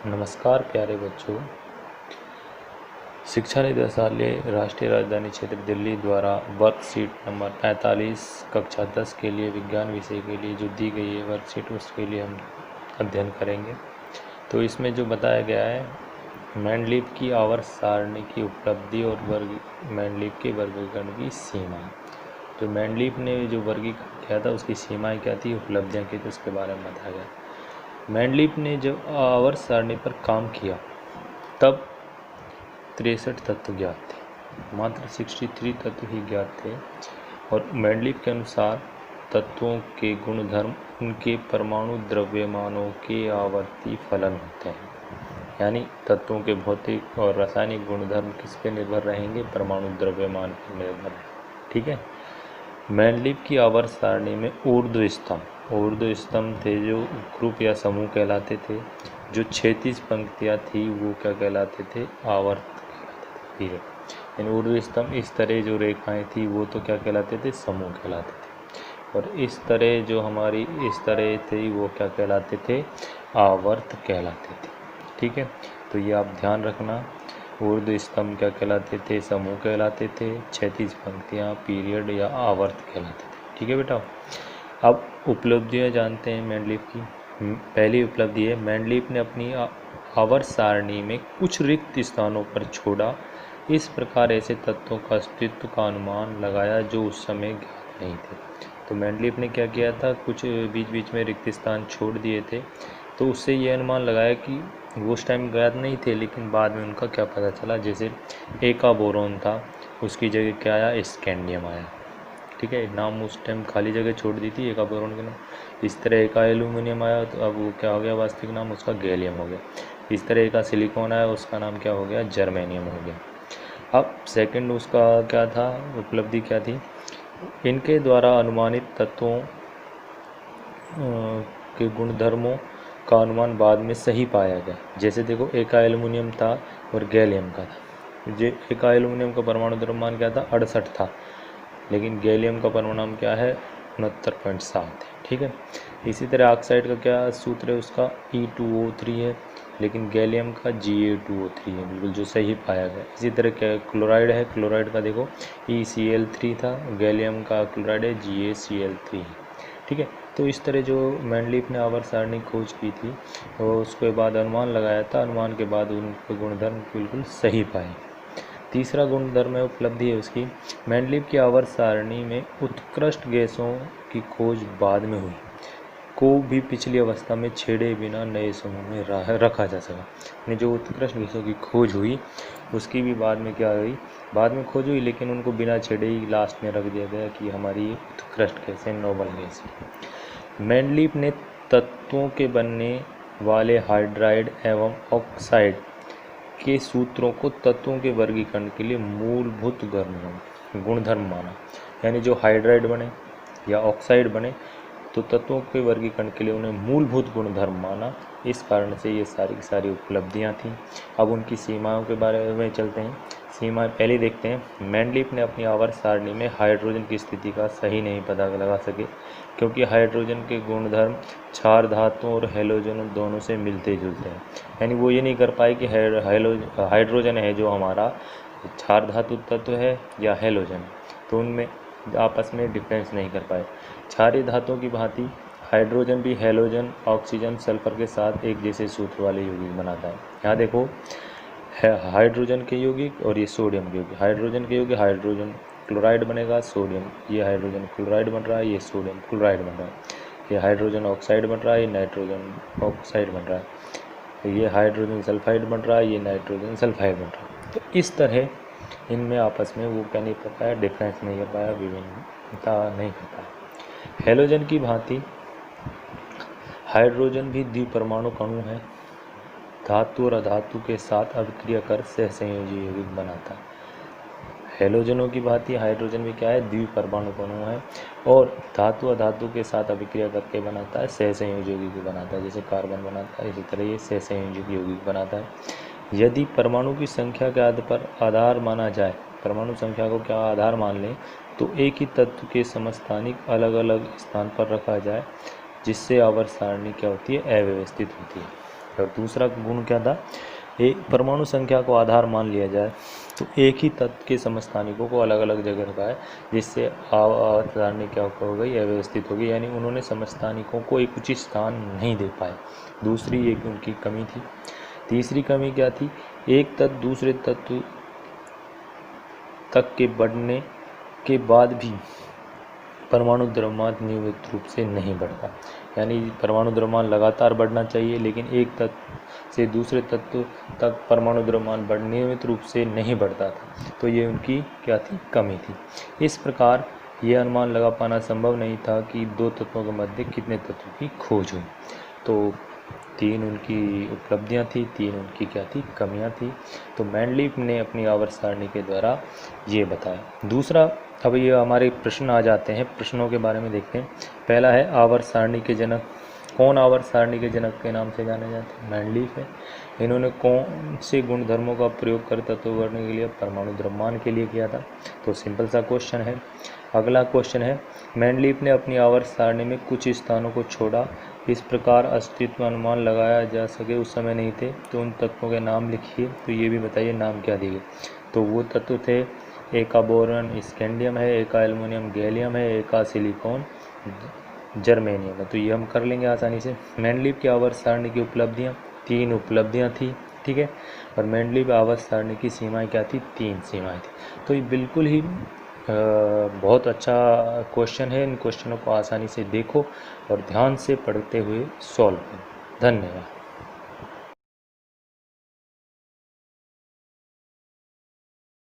नमस्कार प्यारे बच्चों। शिक्षा निदेशालय राष्ट्रीय राजधानी क्षेत्र दिल्ली द्वारा वर्कशीट नंबर 45 कक्षा 10 के लिए विज्ञान विषय के लिए जो दी गई है वर्कशीट, उसके लिए हम अध्ययन करेंगे। तो इसमें जो बताया गया है मैंडलीव की आवर्त सारणी की उपलब्धि और मैंडलीव के वर्गीकरण की सीमाएं। जो मैंडलीव ने जो वर्गीकरण किया था उसकी सीमाएं क्या थी, उपलब्धियां क्या थी, उसके बारे में बताया गया। मैंडलीव ने जब आवर्त सारणी पर काम किया तब 63 तत्व ज्ञात थे, मात्र 63 तत्व ही ज्ञात थे। और मैंडलीव के अनुसार तत्वों के गुणधर्म उनके परमाणु द्रव्यमानों के आवर्ती फलन होते हैं। यानी तत्वों के भौतिक और रासायनिक गुणधर्म किस पे निर्भर रहेंगे, परमाणु द्रव्यमान पर निर्भर रहेंगे। ठीक है। मैंडलीव की आवर्त सारणी में ऊर्ध्व स्तंभ थे जो ग्रुप या समूह कहलाते थे। जो क्षैतिज पंक्तियाँ थी वो क्या कहलाते थे, आवर्त कहलाते थे। इन ऊर्ध्व स्तंभ इस तरह जो रेखाएं थी वो तो क्या कहलाते थे, समूह कहलाते थे। और इस तरह जो हमारी इस तरह थी वो क्या कहलाते थे, आवर्त कहलाते थे। ठीक है, तो ये आप ध्यान रखना। ऊर्ध्व स्तंभ क्या कहलाते थे, समूह कहलाते थे। क्षैतिज पंक्तियाँ पीरियड या आवर्त कहलाते थे। ठीक है बेटा। अब उपलब्धियाँ जानते हैं मैंडलीव की। पहली उपलब्धि है मैंडलीव ने अपनी आवर्त सारणी में कुछ रिक्त स्थानों पर छोड़ा। इस प्रकार ऐसे तत्वों का अस्तित्व का अनुमान लगाया जो उस समय ज्ञात नहीं थे। तो मैंडलीव ने क्या किया था, कुछ बीच बीच में रिक्त स्थान छोड़ दिए थे, तो उससे ये अनुमान लगाया कि वो उस टाइम ज्ञात नहीं थे, लेकिन बाद में उनका क्या पता चला। जैसे एका बोरोन था, उसकी जगह क्या आया, स्कैंडियम आया। ठीक है, नाम उस टाइम खाली जगह छोड़ दी थी एका बोरोन के नाम। इस तरह एका एल्यूमिनियम आया तो अब वो क्या हो गया, वास्तविक नाम उसका गैलियम हो गया। इस तरह एका सिलिकॉन आया, उसका नाम क्या हो गया, जर्मेनियम हो गया। अब सेकंड उसका क्या था, उपलब्धि क्या थी, इनके द्वारा अनुमानित तत्वों के गुणधर्मों का अनुमान बाद में सही पाया गया। जैसे देखो एका एल्यूमिनियम था और गैलियम का था। जो एका एल्यूमिनियम का परमाणु द्रव्यमान क्या था, 68 था, लेकिन गैलियम का परमाणु क्या है, 69.7 है। ठीक है। इसी तरह ऑक्साइड का क्या सूत्र है, उसका E2O3 है, लेकिन गैलियम का Ga2O3 है, बिल्कुल जो सही पाया गया। इसी तरह क्या क्लोराइड है, क्लोराइड का देखो ECl3 था, गैलियम का क्लोराइड है GaCl3 है। ठीक है। तो इस तरह जो मैंडलीव ने आवर्त सारणी खोज की थी और उसके बाद अनुमान लगाया था, अनुमान के बाद उनके गुणधर्म बिल्कुल सही पाए। तीसरा गुणधर्म है, उपलब्धि है उसकी, मैंडलीव की आवर्त सारणी में उत्कृष्ट गैसों की खोज बाद में हुई, को भी पिछली अवस्था में छेड़े बिना नए समूह में रखा जा सका। यानी जो उत्कृष्ट गैसों की खोज हुई उसकी भी बाद में क्या हुई, बाद में खोज हुई, लेकिन उनको बिना छेड़े ही लास्ट में रख दिया गया कि हमारी उत्कृष्ट गैस है, नोबल गैस है। मैंडलीव ने तत्वों के बनने वाले हाइड्राइड एवं ऑक्साइड के सूत्रों को तत्वों के वर्गीकरण के लिए मूलभूत गुणधर्म माना। यानी जो हाइड्राइड बने या ऑक्साइड बने तो तत्वों के वर्गीकरण के लिए उन्हें मूलभूत गुणधर्म माना। इस कारण से ये सारी की सारी उपलब्धियां थीं। अब उनकी सीमाओं के बारे में चलते हैं। सीमाएं पहले देखते हैं। मैंडलीव ने अपनी आवर्त सारणी में हाइड्रोजन की स्थिति का सही नहीं पता लगा सके, क्योंकि हाइड्रोजन के गुणधर्म क्षार धातुओं और हैलोजन दोनों से मिलते जुलते हैं। यानी वो ये नहीं कर पाए कि हाइड्रोजन है जो हमारा क्षार धातु तत्व है या हैलोजन, तो उनमें आपस में डिफरेंस नहीं कर पाए। क्षारीय धातुओं की भांति हाइड्रोजन भी हैलोजन, ऑक्सीजन, सल्फर के साथ एक जैसे सूत्र वाले यौगिक बनाता है। यहाँ देखो हाइड्रोजन के यौगिक और ये सोडियम के यौगिक। हाइड्रोजन के यौगिक हाइड्रोजन क्लोराइड बनेगा, सोडियम, ये हाइड्रोजन क्लोराइड बन रहा है, ये सोडियम क्लोराइड बन रहा है। ये हाइड्रोजन ऑक्साइड बन रहा है, ये नाइट्रोजन ऑक्साइड बन रहा है। ये हाइड्रोजन सल्फाइड बन रहा है, ये नाइट्रोजन सल्फाइड बन रहा है। तो इस तरह इनमें आपस में वो क्या नहीं कर पाया, डिफरेंस नहीं कर पाया, विभिन्नता नहीं कर पाया। हैलोजन की भांति हाइड्रोजन भी द्विपरमाणु अणु है, धातु और अधातु के साथ अभिक्रिया कर सहसंयोजी यौगिक बनाता है। हैलोजनों की भांति हाइड्रोजन भी क्या है, द्विपरमाणु अणु है और धातु अधातु के साथ अभिक्रिया करके बनाता है, सहसंयोजी यौगिक बनाता है। जैसे कार्बन बनाता है, इसी तरह ये सहसंयोजी यौगिक बनाता है। यदि परमाणु की संख्या के आधार माना जाए, परमाणु संख्या को क्या आधार मान लें, तो एक ही तत्व के समस्थानिक अलग अलग स्थान पर रखा जाए, जिससे आवर्त सारणी क्या होती है, अव्यवस्थित होती है। और दूसरा गुण क्या था, एक परमाणु संख्या को आधार मान लिया जाए तो एक ही तत्व के समस्थानिकों को अलग अलग जगह रखा है, जिससे आवर्त सारणी क्या हो गई, अव्यवस्थित हो गई, यानी उन्होंने समस्थानिकों को एक उचित स्थान नहीं दे पाए। दूसरी एक उनकी कमी थी। तीसरी कमी क्या थी, एक तत्व दूसरे तत्व तक के बढ़ने के बाद भी परमाणु द्रव्यमान नियमित रूप से नहीं बढ़ता, यानी परमाणु द्रव्यमान लगातार बढ़ना चाहिए, लेकिन एक तत्व से दूसरे तत्व तक परमाणु द्रव्यमान नियमित रूप से नहीं बढ़ता था। तो ये उनकी क्या थी, कमी थी। इस प्रकार ये अनुमान लगा पाना संभव नहीं था कि दो तत्वों के मध्य कितने तत्वों की खोज हुई। तो 3 उनकी उपलब्धियां थी, 3 उनकी क्या थी, कमियां थी। तो मेंडलीफ ने अपनी आवर्त सारणी के द्वारा ये बताया। दूसरा, अब ये हमारे प्रश्न आ जाते हैं, प्रश्नों के बारे में देखते हैं। पहला है आवर्त सारणी के जनक। कौन आवर्त सारणी के जनक के नाम से जाने जाते हैं, मेंडलीफ है। इन्होंने कौन से गुणधर्मों का प्रयोग कर तत्व वर्णन के लिए, परमाणु द्रव्यमान के लिए किया था। तो सिंपल सा क्वेश्चन है। अगला क्वेश्चन है, मेंडलीफ ने अपनी आवर्त सारणी में कुछ स्थानों को छोड़ा, इस प्रकार अस्तित्व अनुमान लगाया जा सके उस समय नहीं थे, तो उन तत्वों के नाम लिखिए। तो ये भी बताइए नाम क्या दिए। तो वो तत्व थे, एक का बोरॉन स्कैंडियम है, एक का एल्युमिनियम गैलियम है, एक का सिलिकॉन जर्मेनियम है। तो ये हम कर लेंगे आसानी से। मेंडलीफ की आवर्त सारणी की उपलब्धियाँ, 3 उपलब्धियाँ थी, ठीक है। और मेंडलीफ आवर्त सारणी की सीमाएं क्या थी, 3 सीमाएं थी। तो ये बिल्कुल ही बहुत अच्छा क्वेश्चन है। इन क्वेश्चनों को आसानी से देखो और ध्यान से पढ़ते हुए सॉल्व करो। धन्यवाद।